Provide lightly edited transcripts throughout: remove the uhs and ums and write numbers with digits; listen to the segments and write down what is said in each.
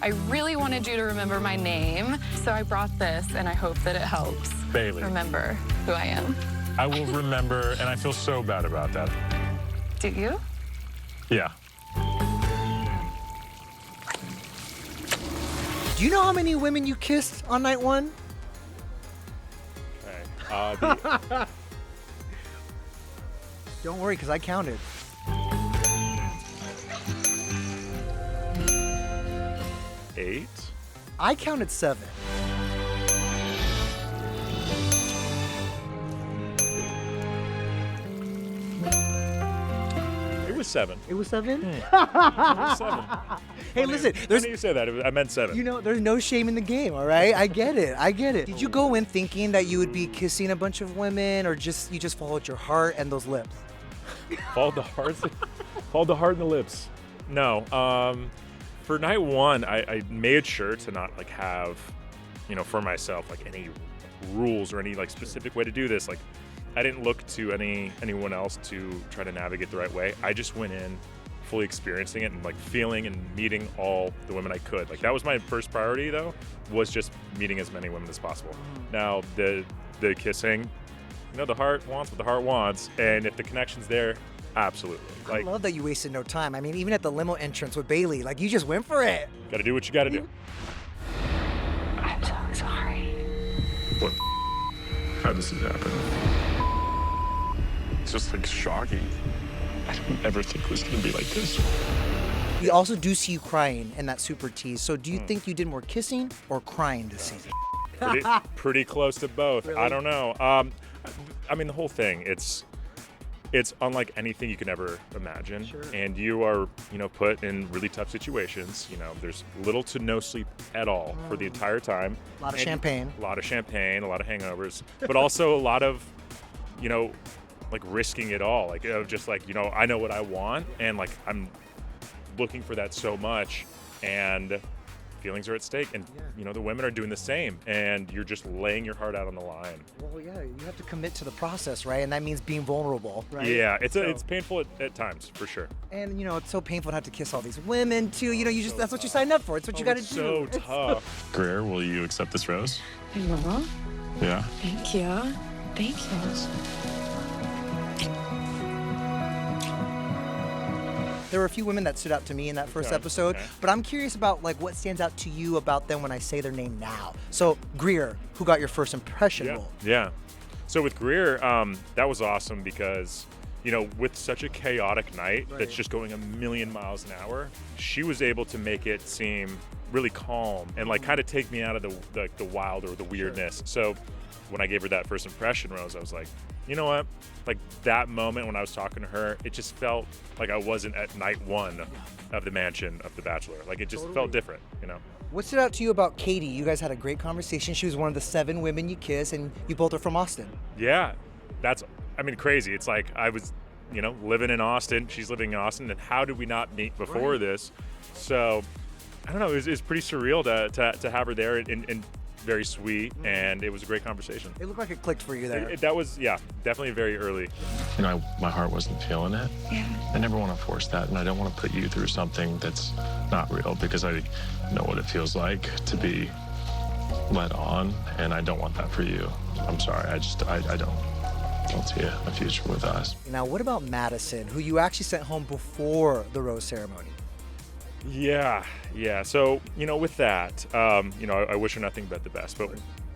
I really wanted you to remember my name, so I brought this, and I hope that it helps Bailey. remember who I am. I will remember, and I feel so bad about that. Do you? Yeah. Do you know how many women you kissed on night one? Okay. Don't worry, because I counted. Eight? I counted 7. It was 7. It was 7? It was 7. Hey, listen, there's Funny you say that. I meant 7. You know, there's no shame in the game, all right? I get it. I get it. Did you go in thinking that you would be kissing a bunch of women, or you just followed your heart and those lips? Followed the heart. Followed the heart and the lips. No. For night one, I made sure to not like have, you know, for myself like any rules or any like specific way to do this. Like, I didn't look to anyone else to try to navigate the right way. I just went in fully experiencing it and like feeling and meeting all the women I could. Like that was my first priority though, was just meeting as many women as possible. Now the kissing, you know, the heart wants what the heart wants, and if the connection's there, absolutely. Like, I love that you wasted no time. I mean, even at the limo entrance with Bailey, like you just went for it. gotta do what you gotta do. I'm so sorry. What? How does it happen? It's just like shocking. I don't ever think it was gonna be like this. We also do see you crying in that super tease. So do you think you did more kissing or crying this season? Pretty close to both. Really? I don't know. I mean, the whole thing, it's unlike anything you can ever imagine. Sure. And you are, you know, put in really tough situations. You know, there's little to no sleep at all for the entire time. A lot of And champagne. A lot of champagne, a lot of hangovers, but also a lot of, you know, like risking it all. Like, just like, you know, I know what I want, and like I'm looking for that so much, and feelings are at stake, and you know the women are doing the same, and you're just laying your heart out on the line. Well, yeah, you have to commit to the process, right? And that means being vulnerable, right? Yeah, it's painful at times for sure. And you know, it's so painful to have to kiss all these women too. You know, you just that's what you signed up for. It's what you got to do. So tough. Greer, will you accept this rose? I will. Yeah. Thank you. Thank you. There were a few women that stood out to me in that first episode, but I'm curious about like what stands out to you about them when I say their name now. So Greer, who got your first impression role? Yeah. So with Greer, that was awesome because, you know, with such a chaotic night that's just going a million miles an hour, she was able to make it seem really calm and like kind of take me out of the wild or the weirdness. So when I gave her that first impression rose, I was like, you know what? Like that moment when I was talking to her, it just felt like I wasn't at night one of the mansion of The Bachelor. Like it just felt different, you know? What stood out to you about Katie? You guys had a great conversation. She was one of the 7 women you kissed, and you both are from Austin. Yeah, that's, I mean, crazy. It's like I was, you know, living in Austin. She's living in Austin. And how did we not meet before this? So, I don't know. It was pretty surreal to have her there and very sweet. And it was a great conversation. It looked like it clicked for you there. That was, yeah, definitely very early. You know, my heart wasn't feeling it. Yeah. I never want to force that, and I don't want to put you through something that's not real because I know what it feels like to be led on, and I don't want that for you. I'm sorry. I don't see a future with us. Now, what about Madison, who you actually sent home before the rose ceremony? Yeah. So, you know, with that, you know, I wish her nothing but the best.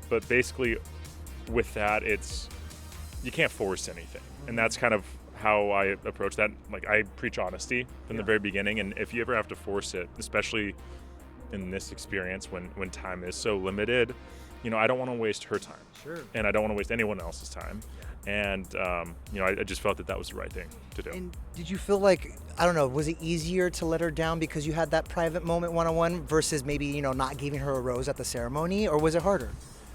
But basically, with that, you can't force anything, and that's kind of how I approach that. Like I preach honesty from the very beginning, and if you ever have to force it, especially in this experience when time is so limited, you know, I don't want to waste her time. Sure. And I don't want to waste anyone else's time. And, you know, I just felt that was the right thing to do. And did you feel like, I don't know, was it easier to let her down because you had that private moment one-on-one versus maybe, you know, not giving her a rose at the ceremony, or was it harder?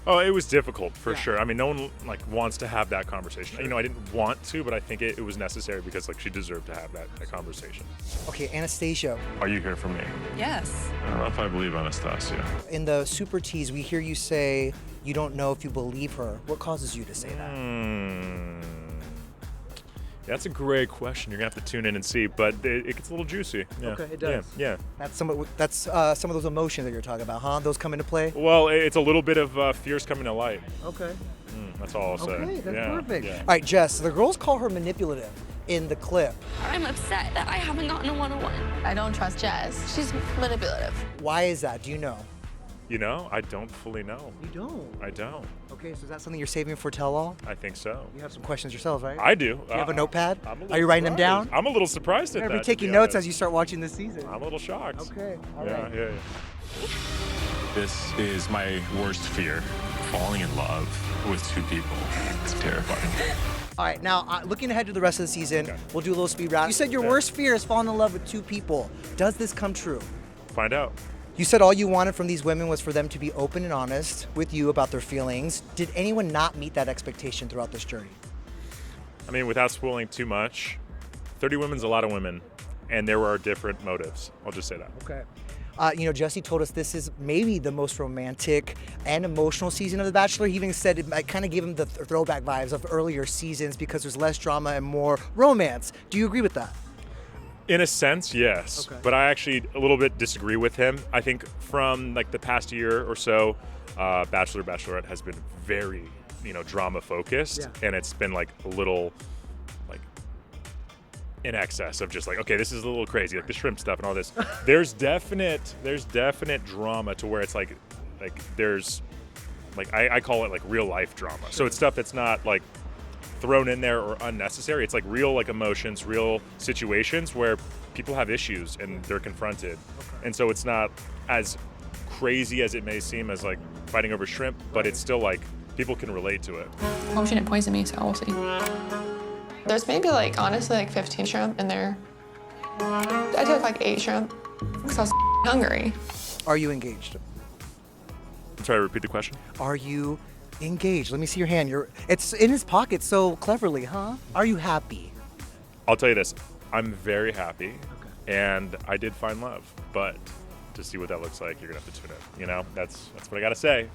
Oh, it was difficult for sure. I mean, no one like wants to have that conversation. You know, I didn't want to, but I think it was necessary because like she deserved to have that conversation. Okay, Anastasia. Are you here for me? Yes. I don't know if I believe Anastasia. In the super tease, we hear you say you don't know if you believe her. What causes you to say that? That's a great question. You're gonna have to tune in and see, but it gets a little juicy. Yeah. Okay, it does. Yeah. That's some of those emotions that you're talking about, huh? Those come into play. Well, it's a little bit of fears coming to light. Okay. That's all I'll say. Okay, that's Yeah, perfect. yeah. All right, Jess. The girls call her manipulative in the clip. I'm upset that I haven't gotten a one-on-one. I don't trust Jess. She's manipulative. Why is that? Do you know? You know, I don't fully know. You don't. I don't. Okay, so is that something you're saving for tell-all? I think so. You have some questions yourselves, right? I do. You have a notepad? I'm a little Are you writing them surprised. down? I'm a little surprised at You're that. gonna be to taking be notes honest. as you start watching this season. I'm a little shocked. Okay. All Yeah, right. yeah. This is my worst fear, falling in love with two people. It's terrifying. All right, now looking ahead to the rest of the season, Okay. we'll do a little speed round. You said your Okay. worst fear is falling in love with two people. Does this come true? Find out. You said all you wanted from these women was for them to be open and honest with you about their feelings. Did anyone not meet that expectation throughout this journey? I mean, without spoiling too much, 30 women's a lot of women, and there are different motives. I'll just say that. Okay. Jesse told us this is maybe the most romantic and emotional season of The Bachelor. He even said it kind of gave him the throwback vibes of earlier seasons because there's less drama and more romance. Do you agree with that? In a sense, yes. Okay. But I actually a little bit disagree with him. I think from like the past year or so, Bachelor, Bachelorette has been very, drama focused, Yeah. and it's been like a little, like, in excess of just like, okay, this is a little crazy, like the shrimp stuff and all this. There's definite drama to where it's like there's, like I call it like real life drama. So it's stuff that's not like thrown in there or unnecessary. It's like real like emotions, real situations where people have issues and they're confronted. And so it's not as crazy as it may seem as like fighting over shrimp, but it's still like people can relate to it. Hope she didn't poison me, so we'll see. There's maybe honestly 15 shrimp in there. I took 8 shrimp because I was hungry. Are you engaged? I'm sorry, repeat the question. Are you engaged? Let me see your hand. It's in his pocket so cleverly, huh? Are you happy? I'll tell you this, I'm very happy and I did find love, but to see what that looks like, you're gonna have to tune in. That's what I gotta say.